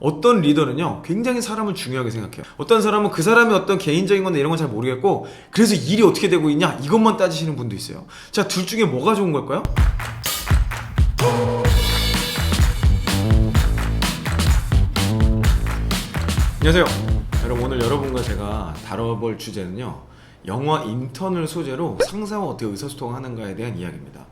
어떤 리더는요 굉장히 사람을 중요하게 생각해요. 어떤 사람은 그 사람의 어떤 개인적인 건데 이런 건 잘 모르겠고 그래서 일이 어떻게 되고 있냐 이것만 따지시는 분도 있어요. 자, 둘 중에 뭐가 좋은 걸까요? 안녕하세요 여러분. 오늘 여러분과 제가 다뤄볼 주제는요, 영화 인턴을 소재로 상사와 어떻게 의사소통을 하는가에 대한 이야기입니다.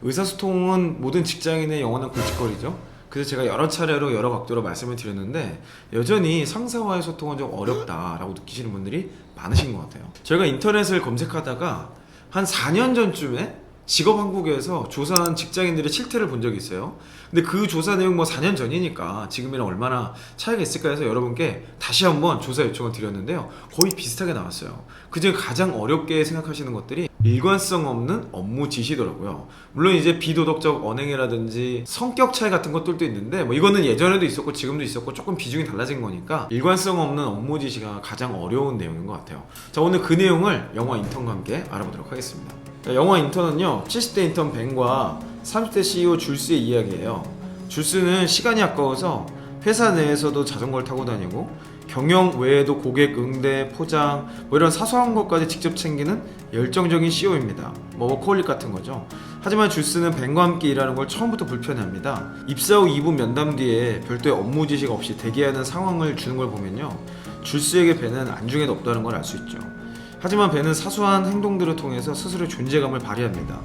의사소통은 모든 직장인의 영원한 골칫거리죠. 그래서 제가 여러 차례로 여러 각도로 말씀을 드렸는데 여전히 상사와의 소통은 좀 어렵다라고 느끼시는 분들이 많으신 것 같아요. 저희가 인터넷을 검색하다가 한 4년 전쯤에 직업한국에서 조사한 직장인들의 실태를 본 적이 있어요. 근데 그 조사 내용 뭐 4년 전이니까 지금이랑 얼마나 차이가 있을까 해서 여러분께 다시 한번 조사 요청을 드렸는데요, 거의 비슷하게 나왔어요. 그중에 가장 어렵게 생각하시는 것들이 일관성 없는 업무 지시더라고요. 물론 이제 비도덕적 언행이라든지 성격 차이 같은 것들도 있는데 뭐 이거는 예전에도 있었고 지금도 있었고 조금 비중이 달라진 거니까 일관성 없는 업무 지시가 가장 어려운 내용인 것 같아요. 자, 오늘 그 내용을 영화 인턴과 함께 알아보도록 하겠습니다. 영화 인턴은요 70대 인턴 벤과 30대 CEO 줄스의 이야기예요. 줄스는 시간이 아까워서 회사 내에서도 자전거를 타고 다니고 경영 외에도 고객 응대, 포장 뭐 이런 사소한 것까지 직접 챙기는 열정적인 CEO입니다. 뭐 워커홀릭 같은 거죠. 하지만 줄스는 벤과 함께 일하는 걸 처음부터 불편해합니다. 입사 후 2분 면담 뒤에 별도의 업무 지식 없이 대기하는 상황을 주는 걸 보면요, 줄스에게 벤은 안중에도 없다는 걸 알 수 있죠. 하지만 벤은 사소한 행동들을 통해서 스스로의 존재감을 발휘합니다.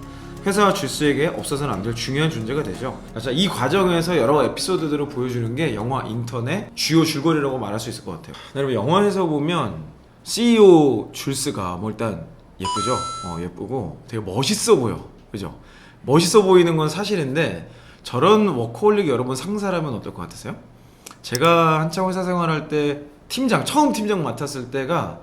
회사와 줄스에게 없어서는 안 될 중요한 존재가 되죠. 자, 이 과정에서 여러 에피소드들을 보여주는 게 영화 인턴의 주요 줄거리라고 말할 수 있을 것 같아요. 여러분, 영화에서 보면 CEO 줄스가 뭐 일단 예쁘죠? 예쁘고 되게 멋있어 보여. 그죠? 멋있어 보이는 건 사실인데 저런 워커홀릭 여러분 상사라면 어떨 것 같으세요? 제가 한창 회사 생활할 때 처음 팀장 맡았을 때가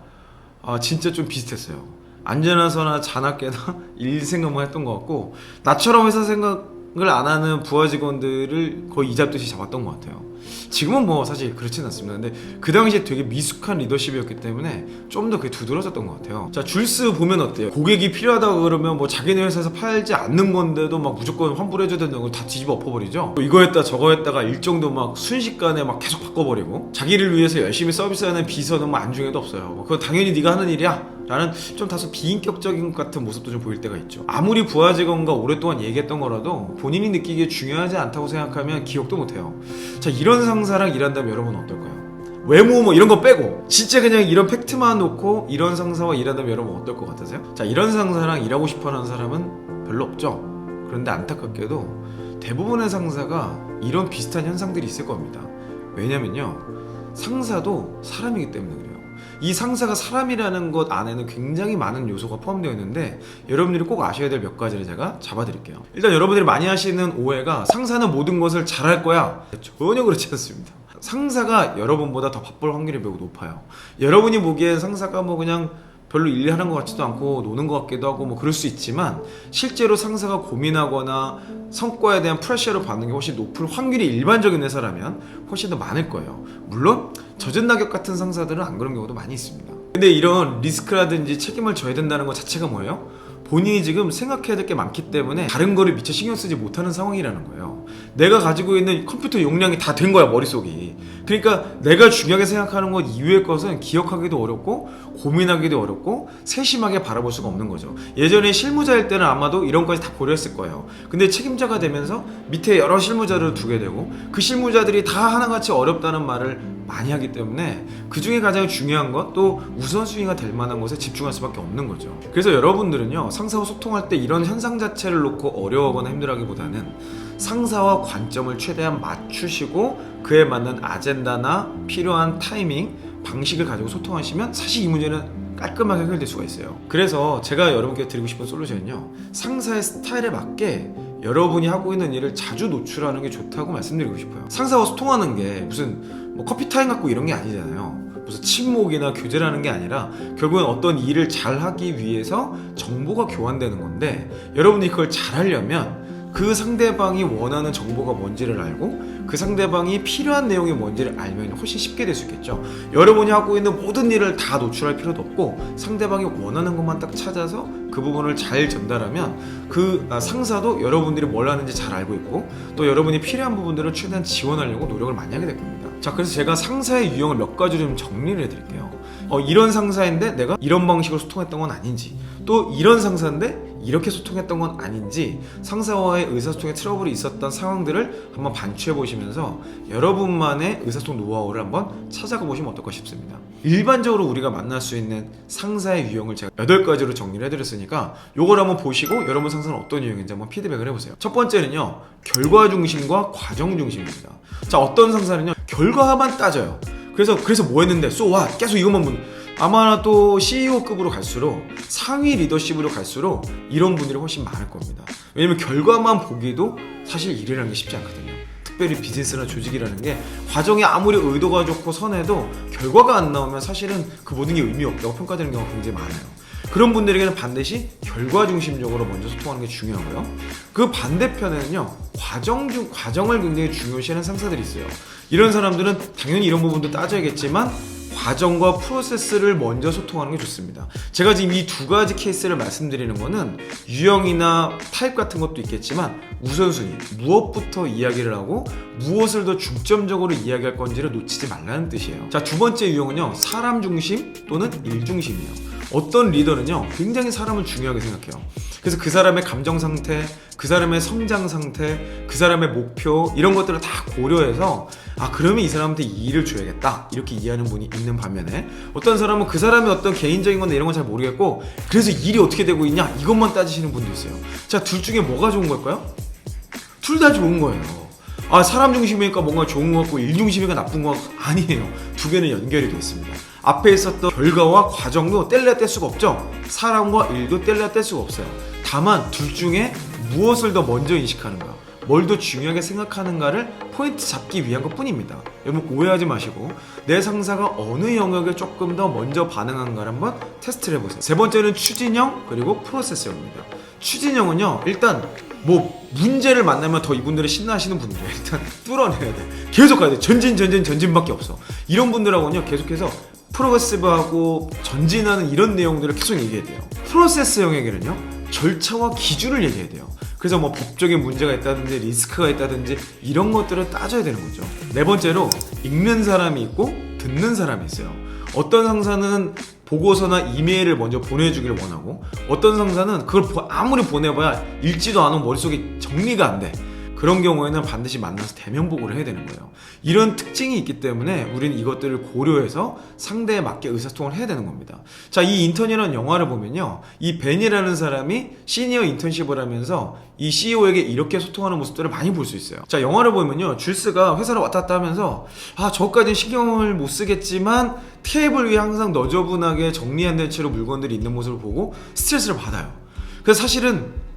진짜 좀 비슷했어요. 앉아나서나 자나깨나 일 생각만 했던 것 같고 나처럼 회사 생각을 안 하는 부하 직원들을 거의 이잡듯이 잡았던 것 같아요. 지금은 뭐 사실 그렇진 않습니다. 근데 그 당시에 되게 미숙한 리더십이었기 때문에 좀 더 그게 두드러졌던 것 같아요. 자, 줄스 보면 어때요? 고객이 필요하다 그러면 뭐 자기네 회사에서 팔지 않는 건데도 막 무조건 환불해줘야 된다는 걸 다 뒤집어 엎어버리죠. 이거 했다 저거 했다가 일정도 막 순식간에 막 계속 바꿔버리고 자기를 위해서 열심히 서비스하는 비서는 뭐 안중에도 없어요. 그건 당연히 네가 하는 일이야 라는 좀 다소 비인격적인 것 같은 모습도 좀 보일 때가 있죠. 아무리 부하 직원과 오랫동안 얘기했던 거라도 본인이 느끼기에 중요하지 않다고 생각하면 기억도 못해요. 자, 이런 상사랑 일한다면 여러분은 어떨까요? 외모 뭐 이런 거 빼고 진짜 그냥 이런 팩트만 놓고 이런 상사와 일한다면 여러분 어떨 것 같으세요? 자, 이런 상사랑 일하고 싶어하는 사람은 별로 없죠. 그런데 안타깝게도 대부분의 상사가 이런 비슷한 현상들이 있을 겁니다. 왜냐면요, 상사도 사람이기 때문에 그래요. 이 상사가 사람이라는 것 안에는 굉장히 많은 요소가 포함되어 있는데 여러분들이 꼭 아셔야 될 몇 가지를 제가 잡아드릴게요. 일단 여러분들이 많이 하시는 오해가 상사는 모든 것을 잘할 거야. 전혀 그렇지 않습니다. 상사가 여러분보다 더 바쁠 확률이 매우 높아요. 여러분이 보기엔 상사가 뭐 그냥 별로 일하는 것 같지도 않고 노는 것 같기도 하고 뭐 그럴 수 있지만 실제로 상사가 고민하거나 성과에 대한 프레셔를 받는 게 훨씬 높을 확률이 일반적인 회사라면 훨씬 더 많을 거예요. 물론 젖은 낙엽 같은 상사들은 안 그런 경우도 많이 있습니다. 근데 이런 리스크라든지 책임을 져야 된다는 것 자체가 뭐예요? 본인이 지금 생각해야 될 게 많기 때문에 다른 거를 미처 신경 쓰지 못하는 상황이라는 거예요. 내가 가지고 있는 컴퓨터 용량이 다 된 거야, 머릿속이. 그러니까 내가 중요하게 생각하는 것 이외의 것은 기억하기도 어렵고 고민하기도 어렵고 세심하게 바라볼 수가 없는 거죠. 예전에 실무자일 때는 아마도 이런 것까지 다 고려했을 거예요. 근데 책임자가 되면서 밑에 여러 실무자를 두게 되고 그 실무자들이 다 하나같이 어렵다는 말을 많이 하기 때문에 그 중에 가장 중요한 것, 또 우선순위가 될 만한 것에 집중할 수밖에 없는 거죠. 그래서 여러분들은요, 상사와 소통할 때 이런 현상 자체를 놓고 어려워하거나 힘들어하기보다는 상사와 관점을 최대한 맞추시고 그에 맞는 아젠다나 필요한 타이밍, 방식을 가지고 소통하시면 사실 이 문제는 깔끔하게 해결될 수가 있어요. 그래서 제가 여러분께 드리고 싶은 솔루션은요, 상사의 스타일에 맞게 여러분이 하고 있는 일을 자주 노출하는 게 좋다고 말씀드리고 싶어요. 상사와 소통하는 게 무슨 뭐 커피 타임 갖고 이런 게 아니잖아요. 무슨 친목이나 교제라는 게 아니라 결국은 어떤 일을 잘 하기 위해서 정보가 교환되는 건데 여러분이 그걸 잘 하려면 그 상대방이 원하는 정보가 뭔지를 알고 그 상대방이 필요한 내용이 뭔지를 알면 훨씬 쉽게 될 수 있겠죠. 여러분이 하고 있는 모든 일을 다 노출할 필요도 없고 상대방이 원하는 것만 딱 찾아서 그 부분을 잘 전달하면 그 상사도 여러분들이 뭘 하는지 잘 알고 있고 또 여러분이 필요한 부분들을 최대한 지원하려고 노력을 많이 하게 될 겁니다. 자, 그래서 제가 상사의 유형을 몇 가지로 좀 정리를 해드릴게요. 이런 상사인데 내가 이런 방식으로 소통했던 건 아닌지, 또 이런 상사인데 이렇게 소통했던 건 아닌지, 상사와의 의사소통에 트러블이 있었던 상황들을 한번 반추해 보시면서 여러분만의 의사소통 노하우를 한번 찾아가 보시면 어떨까 싶습니다. 일반적으로 우리가 만날 수 있는 상사의 유형을 제가 8가지로 정리를 해드렸으니까 요걸 한번 보시고 여러분 상사는 어떤 유형인지 한번 피드백을 해보세요. 첫 번째는요, 결과 중심과 과정 중심입니다. 자, 어떤 상사는요, 결과만 따져요. 그래서 뭐 했는데 so what? 계속 이것만 묻는. 아마 또 CEO급으로 갈수록, 상위 리더십으로 갈수록 이런 분들이 훨씬 많을 겁니다. 왜냐면 결과만 보기도 사실 일이라는 게 쉽지 않거든요. 특별히 비즈니스나 조직이라는 게 과정에 아무리 의도가 좋고 선해도 결과가 안 나오면 사실은 그 모든 게 의미 없다고 평가되는 경우가 굉장히 많아요. 그런 분들에게는 반드시 결과 중심적으로 먼저 소통하는 게 중요하고요. 그 반대편에는요, 과정을 굉장히 중요시하는 상사들이 있어요. 이런 사람들은 당연히 이런 부분도 따져야겠지만 과정과 프로세스를 먼저 소통하는 게 좋습니다. 제가 지금 이 2가지 케이스를 말씀드리는 거는 유형이나 타입 같은 것도 있겠지만 우선순위, 무엇부터 이야기를 하고 무엇을 더 중점적으로 이야기할 건지를 놓치지 말라는 뜻이에요. 자, 두 번째 유형은요, 사람 중심 또는 일 중심이에요. 어떤 리더는요, 굉장히 사람을 중요하게 생각해요. 그래서 그 사람의 감정 상태, 그 사람의 성장 상태, 그 사람의 목표, 이런 것들을 다 고려해서 그러면 이 사람한테 이 일을 줘야겠다, 이렇게 이해하는 분이 있는 반면에, 어떤 사람은 그 사람의 어떤 개인적인 건데 이런 건 잘 모르겠고 그래서 일이 어떻게 되고 있냐 이것만 따지시는 분도 있어요. 자, 둘 중에 뭐가 좋은 걸까요? 둘 다 좋은 거예요. 사람 중심이니까 뭔가 좋은 것 같고 일 중심이니까 나쁜 것 같고, 아니에요. 두 개는 연결이 되어 있습니다. 앞에 있었던 결과와 과정도 뗄래야 뗄 수가 없죠. 사람과 일도 뗄래야 뗄 수가 없어요. 다만 둘 중에 무엇을 더 먼저 인식하는가, 뭘 더 중요하게 생각하는가를 포인트 잡기 위한 것 뿐입니다. 여러분 오해하지 마시고 내 상사가 어느 영역에 조금 더 먼저 반응한가를 한번 테스트를 해보세요. 세 번째는 추진형 그리고 프로세스형입니다. 추진형은요, 일단 문제를 만나면 더 이분들이 신나하시는 분들이에요. 일단 뚫어내야 돼. 계속 가야 돼. 전진밖에 없어. 이런 분들하고는요, 계속해서 프로그레시브하고 전진하는 이런 내용들을 계속 얘기해야 돼요. 프로세스형에게는요, 절차와 기준을 얘기해야 돼요. 그래서 법적인 문제가 있다든지 리스크가 있다든지 이런 것들을 따져야 되는 거죠. 네 번째로 읽는 사람이 있고 듣는 사람이 있어요. 어떤 상사는 보고서나 이메일을 먼저 보내주길 원하고, 어떤 상사는 그걸 아무리 보내봐야 읽지도 않으면 머릿속에 정리가 안 돼. 그런 경우에는 반드시 만나서 대면 보고를 해야 되는 거예요. 이런 특징이 있기 때문에 우리는 이것들을 고려해서 상대에 맞게 의사소통을 해야 되는 겁니다. 자, 이 인턴이라는 영화를 보면요, 이 벤이라는 사람이 시니어 인턴십을 하면서 이 CEO에게 이렇게 소통하는 모습들을 많이 볼 수 있어요. 자, 영화를 보면요, 줄스가 회사를 왔다 갔다 하면서 저까지는 신경을 못 쓰겠지만 테이블 위에 항상 너저분하게 정리 안 된 채로 물건들이 있는 모습을 보고 스트레스를 받아요. 그래서 사실은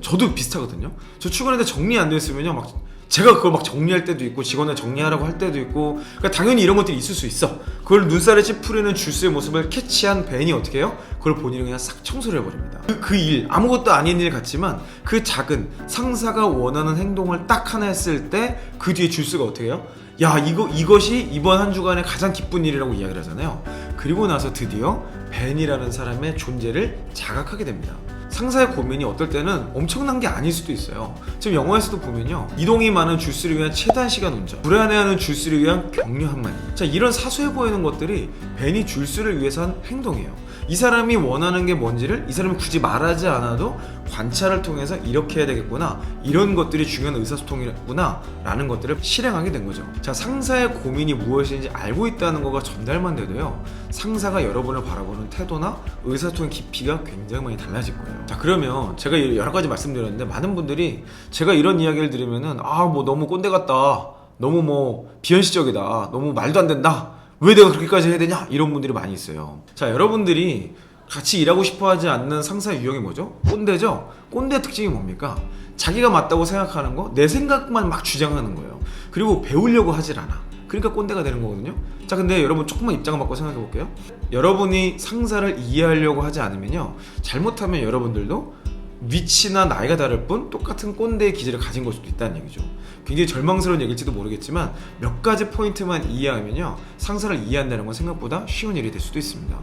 저도 비슷하거든요. 저 출근할 때 정리 안 돼 있으면요, 제가 그걸 정리할 때도 있고 직원을 정리하라고 할 때도 있고, 그러니까 당연히 이런 것들이 있을 수 있어. 그걸 눈살에 찌푸리는 줄스의 모습을 캐치한 벤이 어떻게 해요? 그걸 본인이 그냥 싹 청소를 해버립니다. 그 일, 아무것도 아닌 일 같지만 그 작은 상사가 원하는 행동을 딱 하나 했을 때 그 뒤에 줄스가 어떻게 해요? 야, 이것이 이번 한 주간의 가장 기쁜 일이라고 이야기를 하잖아요. 그리고 나서 드디어 벤이라는 사람의 존재를 자각하게 됩니다. 상사의 고민이 어떨 때는 엄청난 게 아닐 수도 있어요. 지금 영화에서도 보면요, 이동이 많은 줄스를 위한 최단 시간 운전, 불안해하는 줄스를 위한 격려 한마디. 자, 이런 사소해 보이는 것들이 벤이 줄스를 위해서 한 행동이에요. 이 사람이 원하는 게 뭔지를 이 사람이 굳이 말하지 않아도 관찰을 통해서 이렇게 해야 되겠구나, 이런 것들이 중요한 의사소통이구나 라는 것들을 실행하게 된 거죠. 자, 상사의 고민이 무엇인지 알고 있다는 거가 전달만 돼도요, 상사가 여러분을 바라보는 태도나 의사소통의 깊이가 굉장히 많이 달라질 거예요. 자, 그러면 제가 여러 가지 말씀드렸는데 많은 분들이 제가 이런 이야기를 들으면은 너무 꼰대 같다, 너무 비현실적이다, 너무 말도 안 된다, 왜 내가 그렇게까지 해야 되냐, 이런 분들이 많이 있어요. 자, 여러분들이 같이 일하고 싶어 하지 않는 상사의 유형이 뭐죠? 꼰대죠? 꼰대 특징이 뭡니까? 자기가 맞다고 생각하는 거, 내 생각만 막 주장하는 거예요. 그리고 배우려고 하질 않아. 그러니까 꼰대가 되는 거거든요. 자, 근데 여러분 조금만 입장을 바꿔 생각해 볼게요. 여러분이 상사를 이해하려고 하지 않으면요, 잘못하면 여러분들도 위치나 나이가 다를 뿐 똑같은 꼰대의 기질을 가진 걸 수도 있다는 얘기죠. 굉장히 절망스러운 얘기일지도 모르겠지만 몇 가지 포인트만 이해하면요, 상사를 이해한다는 건 생각보다 쉬운 일이 될 수도 있습니다.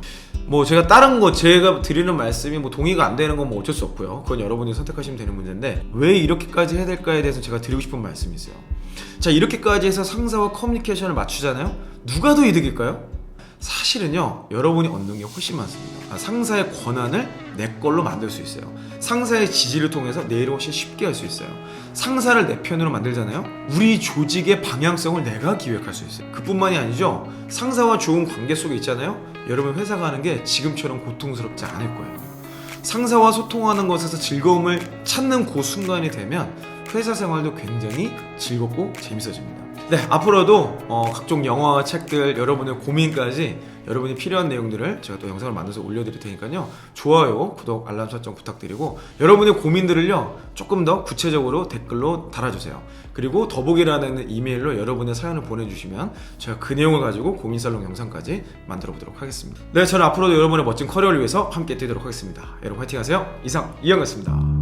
뭐 제가 다른 거 제가 드리는 말씀이 뭐 동의가 안 되는 건 뭐 어쩔 수 없고요. 그건 여러분이 선택하시면 되는 문제인데 왜 이렇게까지 해야 될까에 대해서 제가 드리고 싶은 말씀이 있어요. 자, 이렇게까지 해서 상사와 커뮤니케이션을 맞추잖아요. 누가 더 이득일까요? 사실은요, 여러분이 얻는 게 훨씬 많습니다. 상사의 권한을 내 걸로 만들 수 있어요. 상사의 지지를 통해서 내 일을 훨씬 쉽게 할 수 있어요. 상사를 내 편으로 만들잖아요. 우리 조직의 방향성을 내가 기획할 수 있어요. 그뿐만이 아니죠. 상사와 좋은 관계 속에 있잖아요. 여러분 회사 가는 게 지금처럼 고통스럽지 않을 거예요. 상사와 소통하는 것에서 즐거움을 찾는 그 순간이 되면 회사 생활도 굉장히 즐겁고 재밌어집니다. 네, 앞으로도 각종 영화와 책들, 여러분의 고민까지 여러분이 필요한 내용들을 제가 또 영상을 만들어서 올려드릴 테니까요. 좋아요, 구독, 알람 설정 부탁드리고 여러분의 고민들을요 조금 더 구체적으로 댓글로 달아주세요. 그리고 더보기라는 이메일로 여러분의 사연을 보내주시면 제가 그 내용을 가지고 고민살롱 영상까지 만들어 보도록 하겠습니다. 네, 저는 앞으로도 여러분의 멋진 커리어를 위해서 함께 뛰도록 하겠습니다. 여러분 화이팅 하세요. 이상 이영이었습니다.